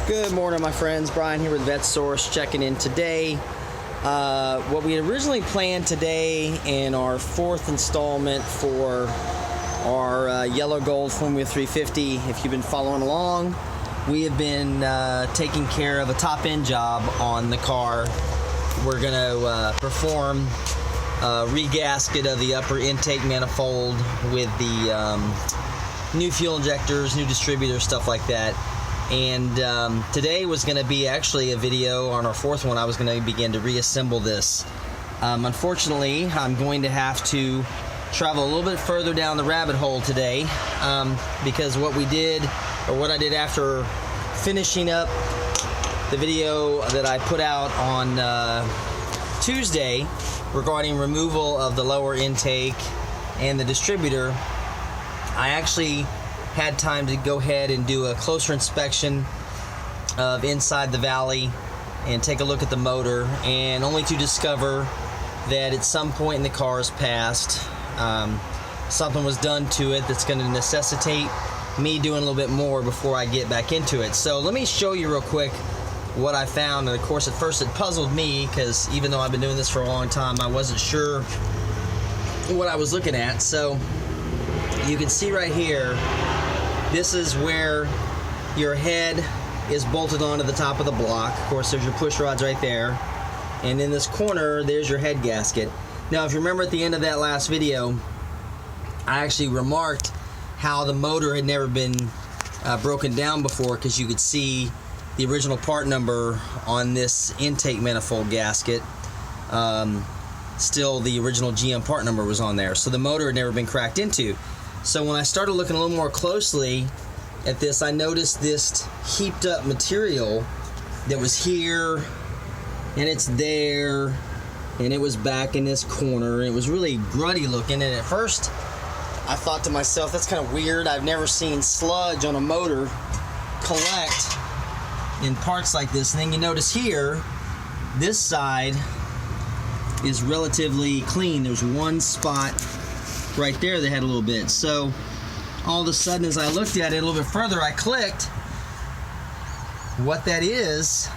Good morning, my friends. Brian here with VetteSource, checking in today. What we had originally planned today in our fourth installment for our yellow gold Formula 350, if you've been following along, we have been taking care of a top end job on the car. We're going to perform a re-gasket of the upper intake manifold with the new fuel injectors, new distributors, stuff like that. And today was going to be actually a video on our fourth one. I was going to begin to reassemble this. Unfortunately, I'm going to have to travel a little bit further down the rabbit hole today because what I did after finishing up the video that I put out on Tuesday regarding removal of the lower intake and the distributor, I actually had time to go ahead and do a closer inspection of inside the valley and take a look at the motor, and only to discover that at some point in the car's past, something was done to it that's going to necessitate me doing a little bit more before I get back into it. So let me show you real quick what I found. And of course, at first it puzzled me because even though I've been doing this for a long time, I wasn't sure what I was looking at. So you can see right here, this is where your head is bolted onto the top of the block. Of course, there's your push rods right there. And in this corner, there's your head gasket. Now, if you remember at the end of that last video, I actually remarked how the motor had never been broken down before, because you could see the original part number on this intake manifold gasket. Still, the original GM part number was on there. So the motor had never been cracked into. So when I started looking a little more closely at this, I noticed this heaped up material that was here, and it's there, and it was back in this corner, and it was really gruddy looking. And at first, I thought to myself, that's kind of weird. I've never seen sludge on a motor collect in parts like this. And then you notice here, this side is relatively clean. There's one spot right there that had a little bit. So all of a sudden, as I looked at it a little bit further, I clicked what that is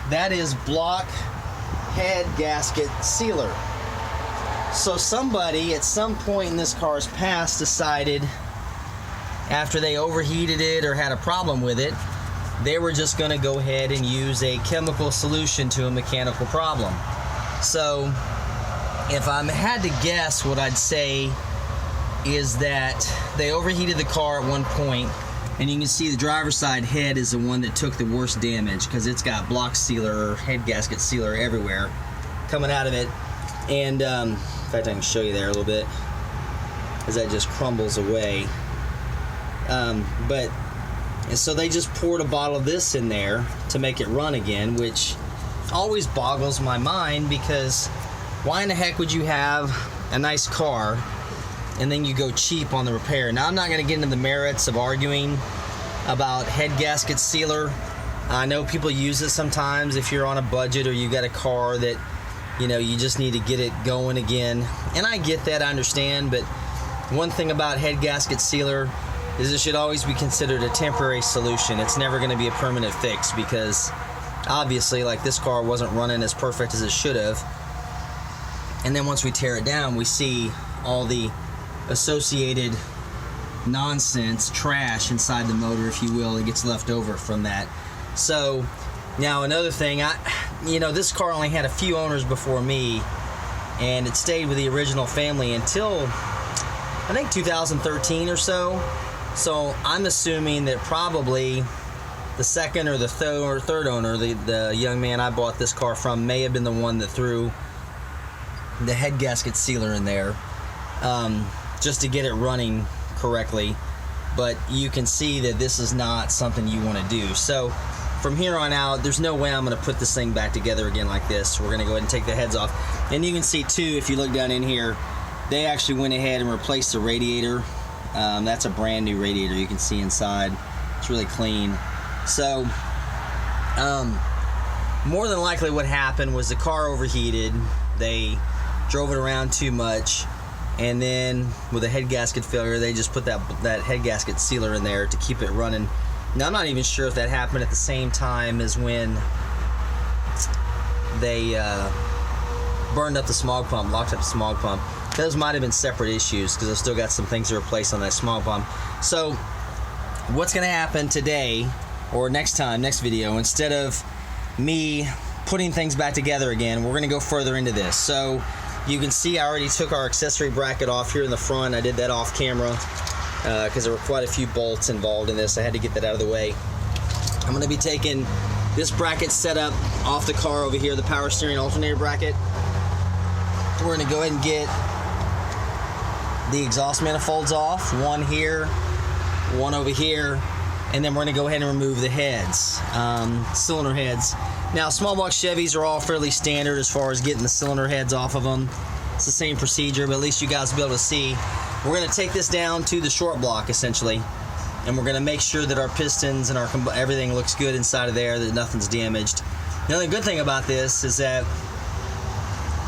block head gasket sealer. So somebody at some point in this car's past decided, after they overheated it or had a problem with it, they were just going to go ahead and use a chemical solution to a mechanical problem. So if I had to guess, what I'd say is that they overheated the car at one point, and you can see the driver's side head is the one that took the worst damage because it's got block sealer or head gasket sealer everywhere coming out of it. And in fact, I can show you there a little bit as that just crumbles away. But so they just poured a bottle of this in there to make it run again, which always boggles my mind, because why in the heck would you have a nice car and then you go cheap on the repair? Now, I'm not going to get into the merits of arguing about head gasket sealer. I know people use it sometimes if you're on a budget or you got a car that, you know, you just need to get it going again. And I get that, I understand, but one thing about head gasket sealer is it should always be considered a temporary solution. It's never going to be a permanent fix, because obviously, like, this car wasn't running as perfect as it should have. And then once we tear it down, we see all the associated nonsense, trash inside the motor, if you will, that gets left over from that. So now another thing, this car only had a few owners before me, and it stayed with the original family until I think 2013 or so. So I'm assuming that probably the second or the third owner, the young man I bought this car from, may have been the one that threw the head gasket sealer in there, just to get it running correctly. But you can see that this is not something you want to do. So from here on out, there's no way I'm going to put this thing back together again like this. We're going to go ahead and take the heads off. And you can see too, if you look down in here, they actually went ahead and replaced the radiator. That's a brand new radiator. You can see inside. It's really clean. So more than likely what happened was the car overheated. They drove it around too much, and then with a head gasket failure, they just put that head gasket sealer in there to keep it running Now I'm not even sure if that happened at the same time as when they burned up the smog pump, locked up the smog pump. Those might have been separate issues because I've still got some things to replace on that smog pump. So what's going to happen today or next video, instead of me putting things back together again, we're going to go further into this. So you can see I already took our accessory bracket off here in the front. I did that off camera because there were quite a few bolts involved in this. I had to get that out of the way. I'm going to be taking this bracket set up off the car over here, the power steering alternator bracket. We're going to go ahead and get the exhaust manifolds off, one here, one over here, and then we're going to go ahead and remove the heads, cylinder heads. Now, small block Chevys are all fairly standard as far as getting the cylinder heads off of them. It's the same procedure, but at least you guys will be able to see. We're going to take this down to the short block, essentially, and we're going to make sure that our pistons and everything looks good inside of there, that nothing's damaged. The only good thing about this is that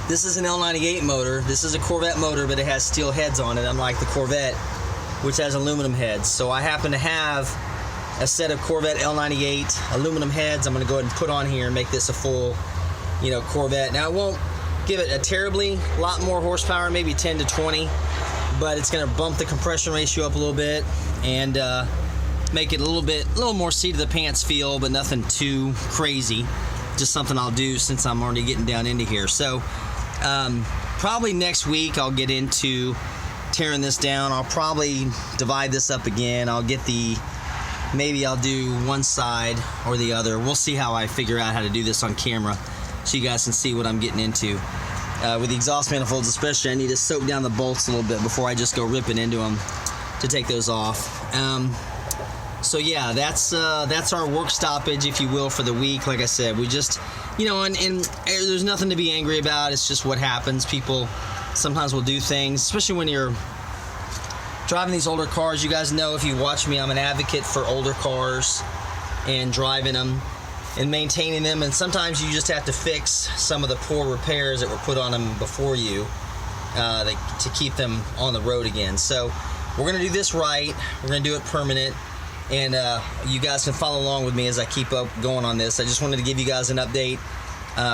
this is an L98 motor. This is a Corvette motor, but it has steel heads on it, unlike the Corvette, which has aluminum heads. So I happen to have a set of Corvette L98 aluminum heads. I'm going to go ahead and put on here and make this a full, Corvette. Now, it won't give it a terribly lot more horsepower, maybe 10 to 20, but it's going to bump the compression ratio up a little bit and make it a little more seat of the pants feel, but nothing too crazy. Just something I'll do since I'm already getting down into here. So probably next week I'll get into tearing this down. I'll probably divide this up again. Maybe I'll do one side or the other. We'll see how I figure out how to do this on camera so you guys can see what I'm getting into. With the exhaust manifolds especially, I need to soak down the bolts a little bit before I just go ripping into them to take those off. So yeah, that's our work stoppage, if you will, for the week. Like I said, we just, and there's nothing to be angry about. It's just what happens. People sometimes will do things, especially when you're driving these older cars. You guys know, if you watch me, I'm an advocate for older cars and driving them and maintaining them. And sometimes you just have to fix some of the poor repairs that were put on them before you to keep them on the road again. So we're going to do this right. We're going to do it permanent. And you guys can follow along with me as I keep up going on this. I just wanted to give you guys an update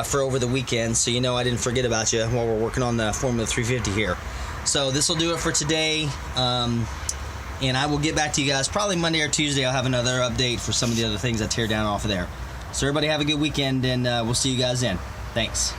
for over the weekend, so I didn't forget about you while we're working on the Formula 350 here. So this will do it for today, and I will get back to you guys probably Monday or Tuesday. I'll have another update for some of the other things I tear down off of there. So everybody have a good weekend, and we'll see you guys then. Thanks.